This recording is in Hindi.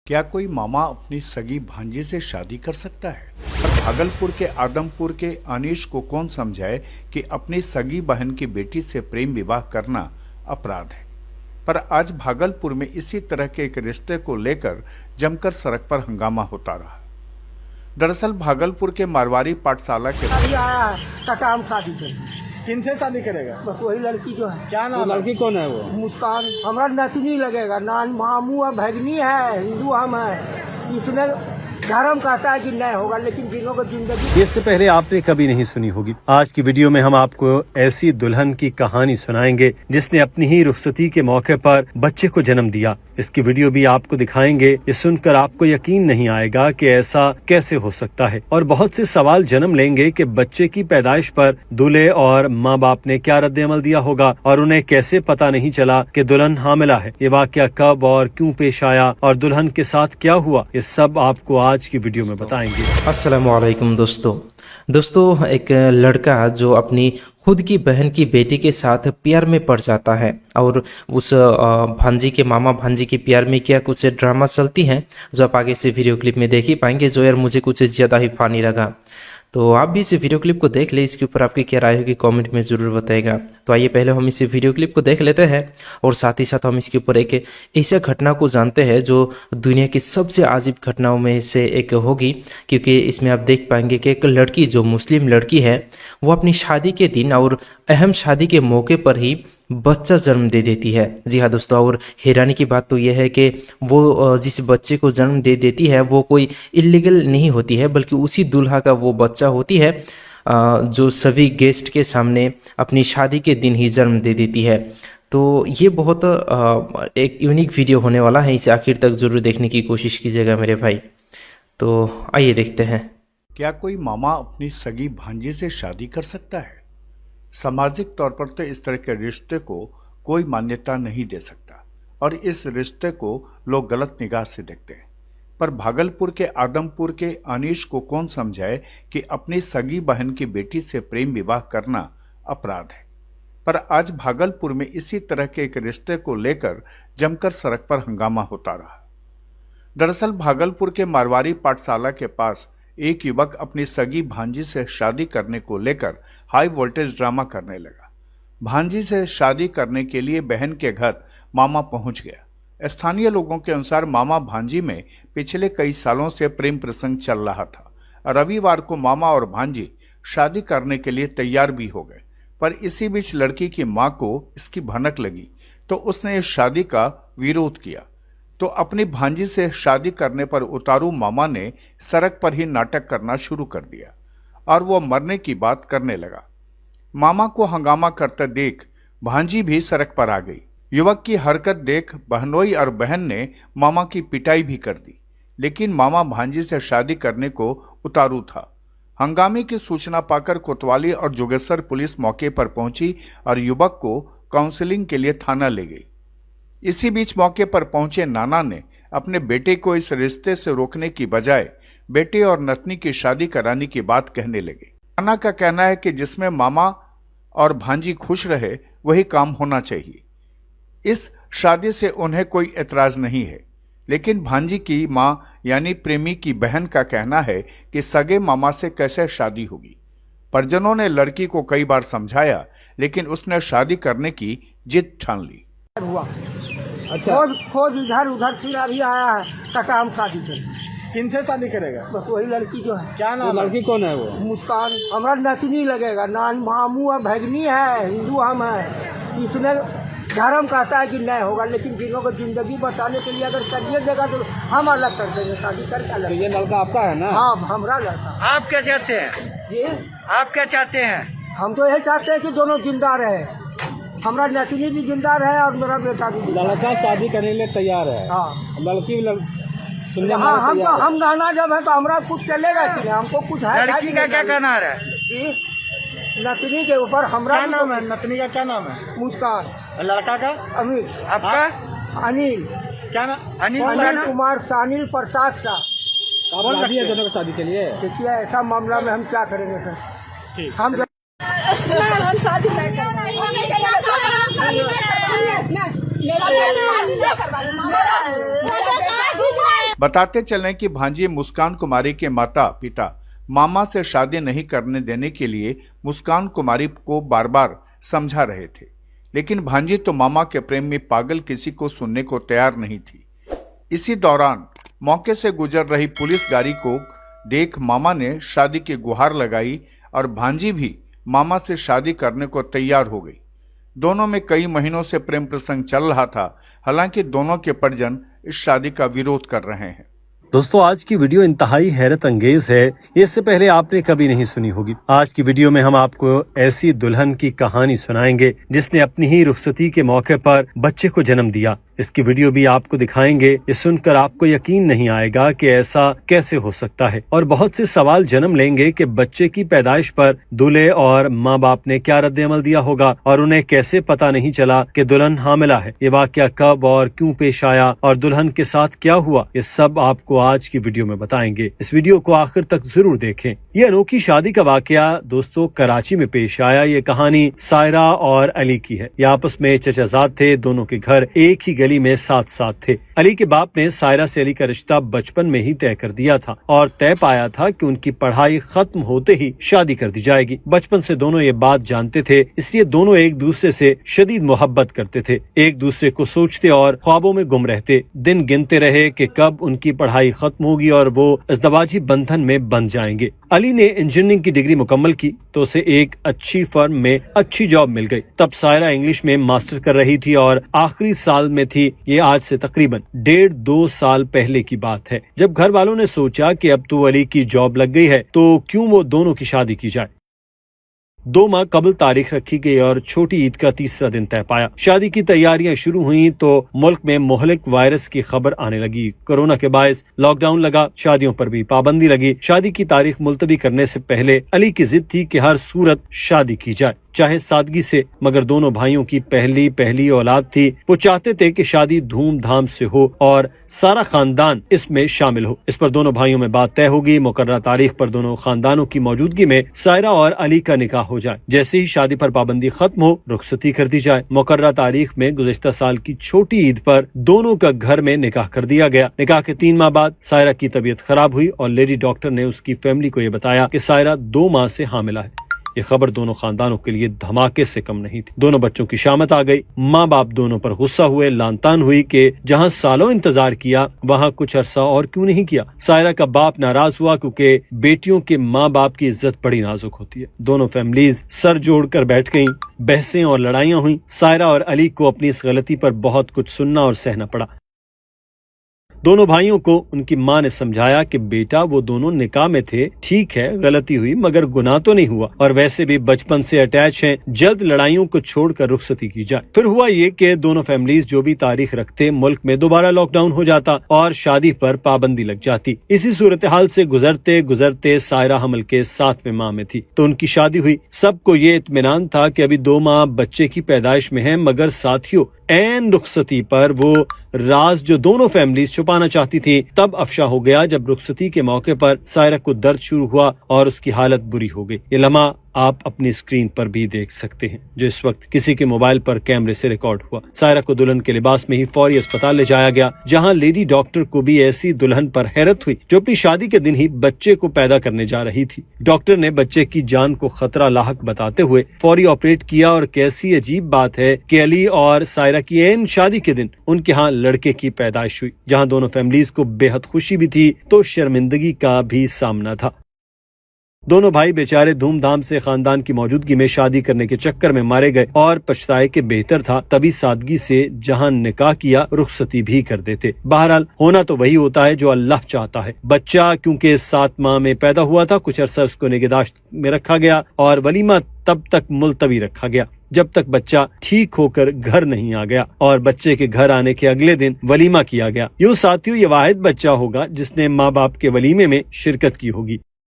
क्या कोई मामा अपनी सगी भांजी से शादी कर सकता है? पर भागलपुर के आदमपुर के अनीश को कौन समझाए कि अपनी सगी बहन की बेटी से प्रेम विवाह करना अपराध है। पर आज भागलपुर में इसी तरह के एक रिश्ते को लेकर जमकर सड़क पर हंगामा होता रहा। दरअसल भागलपुर के मारवाड़ी पाठशाला के काम शादी से किनसे शादी करेगा? बस वही लड़की जो है। क्या नाम? लड़की कौन है वो? मुस्कान। हमारा नतनी लगेगा, ना मामू और भगनी है, हिंदू हम है। इसने धर्म कहता है कि नहीं होगा, लेकिन जिनों को जिंदगी। इससे पहले आपने कभी नहीं सुनी होगी। आज की वीडियो में हम आपको ऐसी दुल्हन की कहानी सुनाएंगे जिसने अपनी ही रुखसती के मौके पर बच्चे को जन्म दिया। इसकी वीडियो भी आपको दिखाएंगे। ये सुनकर आपको यकीन नहीं आएगा कि ऐसा कैसे हो सकता है, और बहुत से सवाल जन्म लेंगे कि बच्चे की पैदाइश पर दूल्हे और माँ बाप ने क्या रद्द अमल दिया होगा और उन्हें कैसे पता नहीं चला कि दुल्हन हामिला है। ये वाकया कब और क्यों पेश आया और दुल्हन के साथ क्या हुआ, ये सब आपको आज की वीडियो में बताएंगे। अस्सलाम वालेकुम दोस्तों, एक लड़का जो अपनी खुद की बहन की बेटी के साथ प्यार में पड़ जाता है और उस भांजी के मामा भांजी के प्यार में क्या कुछ ड्रामा चलती हैं जो आप आगे से वीडियो क्लिप में देख ही पाएंगे, जो यार मुझे कुछ ज़्यादा ही फानी लगा। तो आप भी इस वीडियो क्लिप को देख ले, इसके ऊपर आपकी क्या राय होगी कमेंट में ज़रूर बताएगा। तो आइए पहले हम इस वीडियो क्लिप को देख लेते हैं और साथ ही साथ हम इसके ऊपर एक ऐसा घटना को जानते हैं जो दुनिया की सबसे अजीब घटनाओं में से एक होगी, क्योंकि इसमें आप देख पाएंगे कि एक लड़की जो मुस्लिम लड़की है वो अपनी शादी के दिन और अहम शादी के मौके पर ही बच्चा जन्म दे देती है। जी हाँ दोस्तों, और हैरानी की बात तो यह है कि वो जिस बच्चे को जन्म दे देती है वो कोई इलीगल नहीं होती है, बल्कि उसी दूल्हा का वो बच्चा होती है जो सभी गेस्ट के सामने अपनी शादी के दिन ही जन्म दे देती है। तो ये बहुत एक यूनिक वीडियो होने वाला है, इसे आखिर तक जरूर देखने की कोशिश कीजिएगा मेरे भाई। तो आइए देखते हैं। क्या कोई मामा अपनी सगी भांजी से शादी कर सकता है? सामाजिक तौर पर तो इस तरह के रिश्ते को कोई मान्यता नहीं दे सकता और इस रिश्ते को लोग गलत निगाह से देखते हैं। पर भागलपुर के आदमपुर के अनीश को कौन समझाए कि अपनी सगी बहन की बेटी से प्रेम विवाह करना अपराध है। पर आज भागलपुर में इसी तरह के एक रिश्ते को लेकर जमकर सड़क पर हंगामा होता रहा। दरअसल भागलपुर के मारवाड़ी पाठशाला के पास एक युवक अपनी सगी भांजी से शादी करने को लेकर हाई वोल्टेज ड्रामा करने लगा। भांजी से शादी करने के लिए बहन के घर मामा पहुंच गया। स्थानीय लोगों के अनुसार मामा भांजी में पिछले कई सालों से प्रेम प्रसंग चल रहा था। रविवार को मामा और भांजी शादी करने के लिए तैयार भी हो गए, पर इसी बीच लड़की की मां को इसकी भनक लगी तो उसने इस शादी का विरोध किया। तो अपनी भांजी से शादी करने पर उतारू मामा ने सड़क पर ही नाटक करना शुरू कर दिया और वो मरने की बात करने लगा। मामा को हंगामा करते देख भांजी भी सड़क पर आ गई। युवक की हरकत देख बहनोई और बहन ने मामा की पिटाई भी कर दी, लेकिन मामा भांजी से शादी करने को उतारू था। हंगामे की सूचना पाकर कोतवाली और जोगेश्वर पुलिस मौके पर पहुंची और युवक को काउंसलिंग के लिए थाना ले गई। इसी बीच मौके पर पहुंचे नाना ने अपने बेटे को इस रिश्ते से रोकने की बजाय बेटे और नतनी की शादी कराने की बात कहने लगे। नाना का कहना है कि जिसमें मामा और भांजी खुश रहे वही काम होना चाहिए। इस शादी से उन्हें कोई एतराज नहीं है, लेकिन भांजी की मां यानी प्रेमी की बहन का कहना है कि सगे मामा से कैसे शादी होगी। परिजनों ने लड़की को कई बार समझाया, लेकिन उसने शादी करने की जिद ठान ली। हुआ अच्छा, खोज इधर उधर फिर अभी आया है काम शादी से। किनसे शादी करेगा? बस वही लड़की जो है। क्या नाम? लड़की कौन है वो? मुस्कान। हमारा नतनी लगेगा, ना मामू और भगनी है, हिंदू हम है। इसने धर्म कहता है कि नहीं होगा, लेकिन जिनों को जिंदगी बचाने के लिए अगर करिए देगा तो हम अलग कर देंगे, शादी करके अलग। तो ये लड़का आपका है ना? हाँ, हमारा लड़का। आप क्या चाहते हैं? जी, आप क्या चाहते हैं? हम तो यही चाहते हैं कि दोनों जिंदा रहे, हमारा नतनी भी जिंदा रहे और मेरा बेटा भी। लड़का शादी करने के लिए तैयार है। हाँ, लड़की सुनने में हाँ, हम तैयार तो है। हम गाना जब है तो हमारा कुछ चलेगा कि नहीं? हमको कुछ है। लड़की का क्या कहना है? जी, नतनी के ऊपर हमारा क्या नाम है? नतनी का क्या नाम है? मुस्कान। लड़का का? अमित। आपका? अनिल। क्या नाम? अनिल कुमार सानिल प्रसाद शाह। आप राजी है दोनों की शादी के लिए? देखिए, ऐसा मामला में हम क्या करेंगे सर? ठीक। हम शादी नहीं करना। बताते चलें कि भांजी मुस्कान कुमारी के माता पिता मामा से शादी नहीं करने देने के लिए मुस्कान कुमारी को बार बार समझा रहे थे, लेकिन भांजी तो मामा के प्रेम में पागल किसी को सुनने को तैयार नहीं थी। इसी दौरान मौके से गुजर रही पुलिस गाड़ी को देख मामा ने शादी की गुहार लगाई और भांजी भी मामा से शादी करने को तैयार हो गई। दोनों में कई महीनों से प्रेम प्रसंग चल रहा था। हालांकि दोनों के परिजन इस शादी का विरोध कर रहे हैं। दोस्तों, आज की वीडियो इंतहाई हैरत अंगेज है। इससे पहले आपने कभी नहीं सुनी होगी। आज की वीडियो में हम आपको ऐसी दुल्हन की कहानी सुनाएंगे जिसने अपनी ही रुखसती के मौके पर बच्चे को जन्म दिया। इसकी वीडियो भी आपको दिखाएंगे। ये सुनकर आपको यकीन नहीं आएगा कि ऐसा कैसे हो सकता है, और बहुत से सवाल जन्म लेंगे कि बच्चे की पैदाइश पर दूल्हे और माँ बाप ने क्या रद्द अमल दिया होगा और उन्हें कैसे पता नहीं चला कि दुल्हन हामिला है। ये वाकया कब और क्यों पेश आया और दुल्हन के साथ क्या हुआ, ये सब आपको आज की वीडियो में बताएंगे। इस वीडियो को आखिर तक जरूर देखें। ये अनोखी शादी का वाकया दोस्तों कराची में पेश आया। ये कहानी सायरा और अली की है। ये आपस में चचाजाद थे। दोनों के घर एक ही गली में साथ साथ थे। अली के बाप ने सायरा से अली का रिश्ता बचपन में ही तय कर दिया था और तय पाया था कि उनकी पढ़ाई खत्म होते ही शादी कर दी जाएगी। बचपन से दोनों ये बात जानते थे, इसलिए दोनों एक दूसरे से शदीद मोहब्बत करते थे। एक दूसरे को सोचते और ख्वाबों में गुम रहते। दिन गिनते रहे कि कब उनकी पढ़ाई खत्म होगी और वो इज़्दवाजी बंधन में बंध जाएंगे। अली ने इंजीनियरिंग की डिग्री मुकम्मल की तो उसे एक अच्छी फर्म में अच्छी जॉब मिल गई। तब सायरा इंग्लिश में मास्टर कर रही थी और आखिरी साल में थी। ये आज से तकरीबन 1.5-2 साल पहले की बात है, जब घर वालों ने सोचा कि अब तो अली की जॉब लग गई है तो क्यों वो दोनों की शादी की जाए। 2 माह कबल तारीख रखी गई और छोटी ईद का तीसरा दिन तय पाया। शादी की तैयारियां शुरू हुई तो मुल्क में मोहलिक वायरस की खबर आने लगी। कोरोना के बायस लॉकडाउन लगा, शादियों पर भी पाबंदी लगी। शादी की तारीख मुलतवी करने से पहले अली की जिद थी कि हर सूरत शादी की जाए, चाहे सादगी से, मगर दोनों भाइयों की पहली औलाद थी। वो चाहते थे कि शादी धूमधाम से हो और सारा खानदान इसमें शामिल हो। इस पर दोनों भाइयों में बात तय होगी। मुकर्रर तारीख पर दोनों खानदानों की मौजूदगी में सायरा और अली का निकाह हो जाए। जैसे ही शादी पर पाबंदी खत्म हो, रुखसती कर दी जाए। मुकर्रर तारीख में गुज़िश्ता साल की छोटी ईद पर दोनों का घर में निकाह कर दिया गया। निकाह के 3 माह बाद सायरा की तबीयत खराब हुई और लेडी डॉक्टर ने उसकी फैमिली को यह बताया कि सायरा 2 माह से हामिला है। ये खबर दोनों खानदानों के लिए धमाके से कम नहीं थी। दोनों बच्चों की शामत आ गई। माँ बाप दोनों पर गुस्सा हुए। लानतान हुई कि जहाँ सालों इंतजार किया वहाँ कुछ अरसा और क्यों नहीं किया। सायरा का बाप नाराज हुआ क्योंकि बेटियों के माँ बाप की इज्जत बड़ी नाजुक होती है। दोनों फैमिलीज सर जोड़कर बैठ गईं। बहसें और लड़ाइयाँ हुई। सायरा और अली को अपनी इस गलती पर बहुत कुछ सुनना और सहना पड़ा। दोनों भाइयों को उनकी माँ ने समझाया कि बेटा वो दोनों निकाह में थे, ठीक है गलती हुई मगर गुनाह तो नहीं हुआ, और वैसे भी बचपन से अटैच हैं, जल्द लड़ाइयों को छोड़कर रुखसती की जाए। फिर हुआ ये कि दोनों फैमिलीज जो भी तारीख रखते, मुल्क में दोबारा लॉकडाउन हो जाता और शादी पर पाबंदी लग जाती। इसी सूरत हाल से गुजरते गुजरते सायरा हमल के 7वें माह में थी तो उनकी शादी हुई। सबको ये इत्मीनान था कि अभी 2 माह बच्चे की पैदाइश में है, मगर साथियों ऐन रुखसती पर वो राज जो दोनों फैमिलीज छुपाना चाहती थी तब अफशा हो गया, जब रुखसती के मौके पर सायरा को दर्द शुरू हुआ और उसकी हालत बुरी हो गई। ये लम्हा आप अपनी स्क्रीन पर भी देख सकते हैं, जो इस वक्त किसी के मोबाइल पर कैमरे से रिकॉर्ड हुआ। सायरा को दुल्हन के लिबास में ही फौरी अस्पताल ले जाया गया, जहां लेडी डॉक्टर को भी ऐसी दुल्हन पर हैरत हुई जो अपनी शादी के दिन ही बच्चे को पैदा करने जा रही थी। डॉक्टर ने बच्चे की जान को खतरा लाहक बताते हुए फौरी ऑपरेट किया। और कैसी अजीब बात है कि अली और सायरा की ऐन शादी के दिन उनके यहाँ लड़के की पैदाइश हुई। जहाँ दोनों फैमिलीज को बेहद खुशी भी थी तो शर्मिंदगी का भी सामना था। दोनों भाई बेचारे धूमधाम से खानदान की मौजूदगी में शादी करने के चक्कर में मारे गए और पछताए कि बेहतर था तभी सादगी से जहां निकाह किया रुखसती भी कर देते। बहरहाल होना तो वही होता है जो अल्लाह चाहता है। बच्चा क्योंकि 7 माह में पैदा हुआ था, कुछ अरसा उसको निगहदाश्त में रखा गया और वलीमा तब तक मुलतवी रखा गया जब तक बच्चा ठीक होकर घर नहीं आ गया, और बच्चे के घर आने के अगले दिन वलीमा किया गया। यूं साथियों ये वाहिद बच्चा होगा जिसने माँ बाप के वलीमे में शिरकत की होगी।